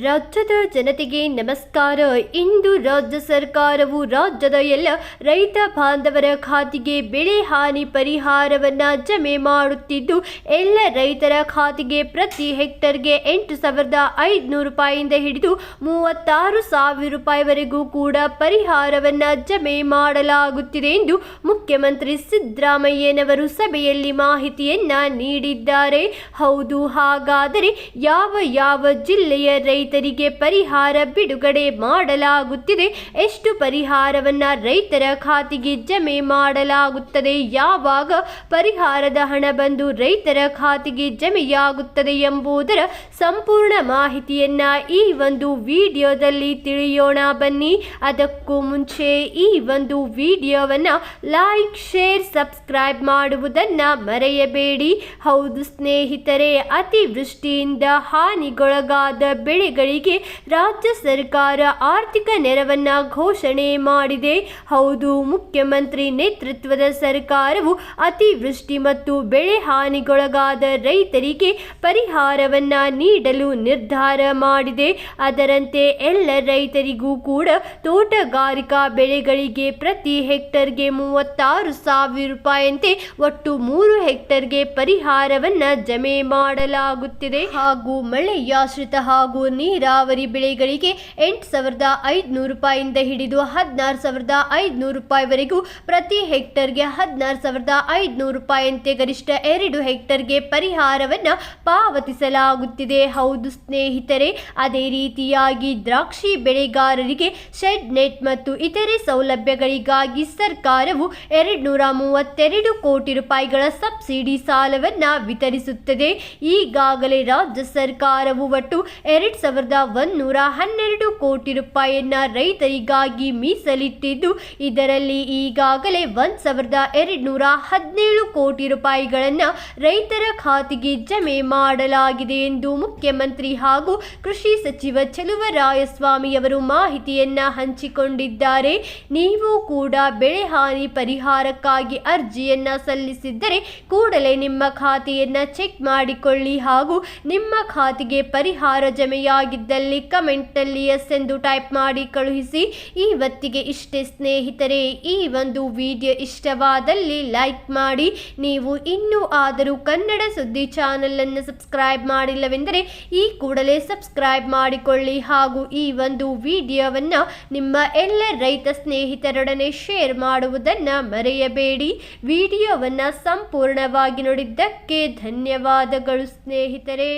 ರಾಜ್ಯದ ಜನತೆಗೆ ನಮಸ್ಕಾರ. ಇಂದು ರಾಜ್ಯ ಸರ್ಕಾರವು ರಾಜ್ಯದ ಎಲ್ಲ ರೈತ ಬಾಂಧವರ ಖಾತೆಗೆ ಬೆಳೆ ಹಾನಿ ಪರಿಹಾರವನ್ನು ಜಮೆ ಮಾಡುತ್ತಿದ್ದು, ಎಲ್ಲ ರೈತರ ಖಾತೆಗೆ ಪ್ರತಿ ಹೆಕ್ಟರ್ಗೆ 8,500 ರೂಪಾಯಿಯಿಂದ ಹಿಡಿದು 36,000 ರೂಪಾಯಿವರೆಗೂ ಕೂಡ ಪರಿಹಾರವನ್ನು ಜಮೆ ಮಾಡಲಾಗುತ್ತಿದೆ ಎಂದು ಮುಖ್ಯಮಂತ್ರಿ ಸಿದ್ದರಾಮಯ್ಯನವರು ಸಭೆಯಲ್ಲಿ ಮಾಹಿತಿಯನ್ನ ನೀಡಿದ್ದಾರೆ. ಹೌದು, ಹಾಗಾದರೆ ಯಾವ ಜಿಲ್ಲೆಯ ರೈತರಿಗೆ ಪರಿಹಾರ ಬಿಡುಗಡೆ ಮಾಡಲಾಗುತ್ತಿದೆ, ಎಷ್ಟು ಪರಿಹಾರವನ್ನ ರೈತರ ಖಾತೆಗೆ ಜಮೆ ಮಾಡಲಾಗುತ್ತದೆ, ಯಾವಾಗ ಪರಿಹಾರದ ಹಣ ಬಂದು ರೈತರ ಖಾತೆಗೆ ಜಮೆಯಾಗುತ್ತದೆ ಎಂಬುದರ ಸಂಪೂರ್ಣ ಮಾಹಿತಿಯನ್ನ ಈ ಒಂದು ವಿಡಿಯೋದಲ್ಲಿ ತಿಳಿಯೋಣ ಬನ್ನಿ. ಅದಕ್ಕೂ ಮುಂಚೆ ಈ ಒಂದು ವಿಡಿಯೋವನ್ನ ಲೈಕ್, ಶೇರ್, ಸಬ್ಸ್ಕ್ರೈಬ್ ಮಾಡುವುದನ್ನ ಮರೆಯಬೇಡಿ. ಹೌದು ಸ್ನೇಹಿತರೆ, ಅತಿವೃಷ್ಟಿಯಿಂದ ಹಾನಿಗೊಳಗಾದ ಬೆಳೆಗಳಿಗೆ ರಾಜ್ಯ ಸರ್ಕಾರ ಆರ್ಥಿಕ ನೆರವನ್ನ ಘೋಷಣೆ ಮಾಡಿದೆ. ಹೌದು, ಮುಖ್ಯಮಂತ್ರಿ ನೇತೃತ್ವದ ಸರ್ಕಾರವು ಅತಿವೃಷ್ಟಿ ಮತ್ತು ಬೆಳೆ ಹಾನಿಗೊಳಗಾದ ರೈತರಿಗೆ ಪರಿಹಾರವನ್ನ ನೀಡಲು ನಿರ್ಧಾರ ಮಾಡಿದೆ. ಅದರಂತೆ ಎಲ್ಲ ರೈತರಿಗೂ ಕೂಡ ತೋಟಗಾರಿಕಾ ಬೆಳೆಗಳಿಗೆ ಪ್ರತಿ ಹೆಕ್ಟರ್ಗೆ 36,000 ರೂಪಾಯಿಯಂತೆ ಒಟ್ಟು 3 ಹೆಕ್ಟರ್ಗೆ ಪರಿಹಾರವನ್ನ ಜಮೆ ಮಾಡಲಾಗುತ್ತಿದೆ. ಹಾಗೂ ಮಳೆಯಾಶ್ರಿತ ಹಾಗೂ ನೀರಾವರಿ ಬೆಳೆಗಳಿಗೆ 8,500 ರೂಪಾಯಿಯಿಂದ ಹಿಡಿದು 16,500 ರೂಪಾಯಿವರೆಗೂ, ಪ್ರತಿ ಹೆಕ್ಟರ್ಗೆ 16,500 ರೂಪಾಯಿಯಂತೆ ಗರಿಷ್ಠ 2 ಹೆಕ್ಟರ್ಗೆ ಪರಿಹಾರವನ್ನು ಪಾವತಿಸಲಾಗುತ್ತಿದೆ. ಹೌದು ಸ್ನೇಹಿತರೆ, ಅದೇ ರೀತಿಯಾಗಿ ದ್ರಾಕ್ಷಿ ಬೆಳೆಗಾರರಿಗೆ ಶೆಡ್ ನೆಟ್ ಮತ್ತು ಇತರೆ ಸೌಲಭ್ಯಗಳಿಗಾಗಿ ಸರ್ಕಾರವು 232 ಕೋಟಿ ರೂಪಾಯಿಗಳ ಸಬ್ಸಿಡಿ ಸಾಲವನ್ನ ವಿತರಿಸುತ್ತದೆ. ಈಗಾಗಲೇ ರಾಜ್ಯ ಸರ್ಕಾರವು ಒಟ್ಟು 2,112 ಕೋಟಿ ರೂಪಾಯಿಯನ್ನ ರೈತರಿಗಾಗಿ ಮೀಸಲಿಟ್ಟಿದ್ದು, ಇದರಲ್ಲಿ ಈಗಾಗಲೇ 1,217 ಕೋಟಿ ರೂಪಾಯಿಗಳನ್ನ ರೈತರ ಖಾತೆಗೆ ಜಮೆ ಮಾಡಲಾಗಿದೆ ಎಂದು ಮುಖ್ಯಮಂತ್ರಿ ಹಾಗೂ ಕೃಷಿ ಸಚಿವ ಚಲುವರಾಯಸ್ವಾಮಿಯವರು ಮಾಹಿತಿಯನ್ನ ಹಂಚಿಕೊಂಡಿದ್ದಾರೆ. ನೀವು ಕೂಡ ಬೆಳೆ ಹಾನಿ ಪರಿಹಾರಕ್ಕಾಗಿ ಅರ್ಜಿಯನ್ನ ಸಲ್ಲಿಸಿದ್ದರೆ ಕೂಡಲೇ ನಿಮ್ಮ ಖಾತೆಯನ್ನ ಚೆಕ್ ಮಾಡಿಕೊಳ್ಳಿ ಹಾಗೂ ನಿಮ್ಮ ಖಾತೆಗೆ ಪರಿಹಾರ ಜಮೆಯಾಗಿದ್ದಲ್ಲಿ ಕಮೆಂಟ್ನಲ್ಲಿ ಎಸ್ ಎಂದು ಟೈಪ್ ಮಾಡಿ ಕಳುಹಿಸಿ. ಇವತ್ತಿಗೆ ಇಷ್ಟೇ ಸ್ನೇಹಿತರೆ. ಈ ಒಂದು ವಿಡಿಯೋ ಇಷ್ಟವಾದಲ್ಲಿ ಲೈಕ್ ಮಾಡಿ. ನೀವು ಇನ್ನೂ ಆದರೂ ಕನ್ನಡ ಸುದ್ದಿ ಚಾನೆಲ್ ಅನ್ನು ಸಬ್ಸ್ಕ್ರೈಬ್ ಮಾಡಿಲ್ಲವೆಂದರೆ ಈ ಕೂಡಲೇ ಸಬ್ಸ್ಕ್ರೈಬ್ ಮಾಡಿಕೊಳ್ಳಿ ಹಾಗೂ ಈ ಒಂದು ವಿಡಿಯೋವನ್ನ ನಿಮ್ಮ ಎಲ್ಲ ರೈತ ಸ್ನೇಹಿತರೊಡನೆ ಶೇರ್ ಮಾಡುವುದನ್ನು ಮರೆಯಬೇಡಿ. ವಿಡಿಯೋವನ್ನ ಸಂಪೂರ್ಣವಾಗಿ ನೋಡಿದ್ದಕ್ಕೆ ಧನ್ಯವಾದಗಳು ಸ್ನೇಹಿತರೆ.